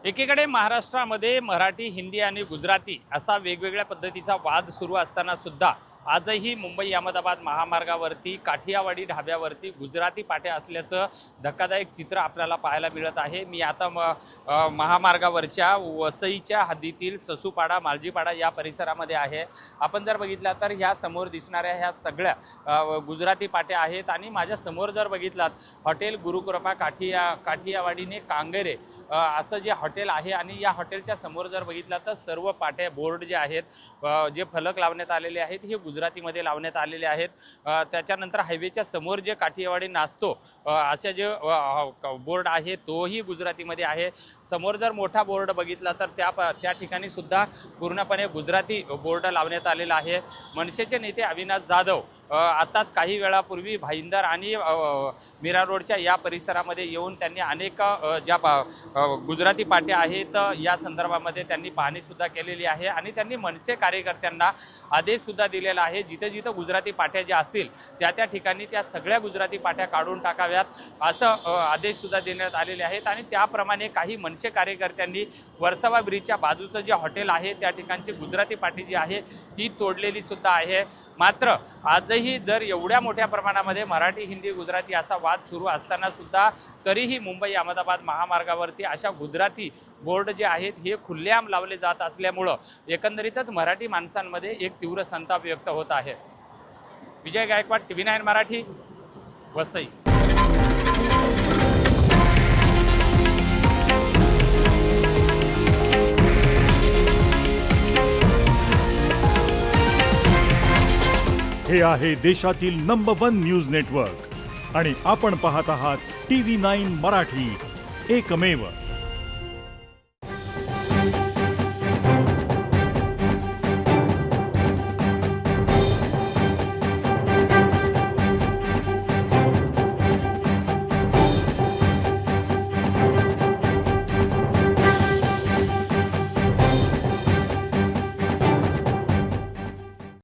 एकीकडे महाराष्ट्रामध्ये मराठी, हिंदी आणि गुजराती असा वेगवेगळ्या पद्धतीचा वाद सुरू असताना सुद्धा आजही मुंबई अहमदाबाद महामार्गावरती काठियावाडी ढाब्यावरती गुजराती पाट्या असल्याचं धक्कादायक चित्र आपल्याला पाहायला मिळत आहे। मी आता महामार्गावरच्या वसईच्या हद्दीतील ससूपाडा, मालजीपाडा या परिसरामध्ये आहे। आपण जर बघितला तर ह्या समोर दिसणाऱ्या ह्या सगळ्या गुजराती पाट्या आहेत आणि माझ्या समोर जर बघितलात हॉटेल गुरुकृपा काठियावाडीने कांगेरे असं जे हॉटेल आहे आणि या हॉटेलच्या समोर जर बघितला तर सर्व पाट्या बोर्ड जे आहेत, जे फलक लावण्यात आलेले आहेत हे गुजरातीमध्ये लावण्यात आलेले आहेत। त्याच्यानंतर हायवेच्या समोर जे काठियावाडी नाचतो असे जे बोर्ड आहे तोही गुजरातीमध्ये आहे। समोर जर मोठा बोर्ड बघितला तर त्या ठिकाणी सुद्धा पूर्णपणे गुजराती बोर्ड लावण्यात आलेला आहे। मनसेचे नेते अविनाश जाधव आताच काही वेळापूर्वी भाईंदर आणि मीरा रोडच्या या परिसरामध्ये येऊन त्यांनी अनेक ज्या गुजराती पाट्या आहेत या संदर्भामध्ये त्यांनी पाहणीसुद्धा केलेली आहे आणि त्यांनी मनसे कार्यकर्त्यांना आदेशसुद्धा दिलेला आहे, जिथे जिथे गुजराती पाट्या ज्या असतील त्या ठिकाणी त्या सगळ्या गुजराती पाट्या काढून टाकाव्यात असं आदेशसुद्धा देण्यात आलेले आहेत। आणि त्याप्रमाणे काही मनसे कार्यकर्त्यांनी वर्सोवा ब्रिजच्या बाजूचं जे हॉटेल आहे त्या ठिकाणची गुजराती पाटी जी आहे ती तोडलेली सुद्धा आहे। मात्र आजही जर एवढ्या मोठ्या प्रमाणामध्ये मराठी, हिंदी, गुजराती असा वाद सुरू असताना सुद्धा तरीही मुंबई अहमदाबाद महामार्गावरती अशा गुजराती बोर्ड जे आहेत हे खुल्लेआम लावले जात असल्यामुळं एकंदरीतच मराठी माणसांमध्ये एक तीव्र संताप व्यक्त होत आहे। विजय गायकवाड, TV9 मराठी, वसई। हे आहे देशातील नंबर 1 न्यूज नेटवर्क आणि आपण पाहत आहात TV9 मराठी, एकमेव।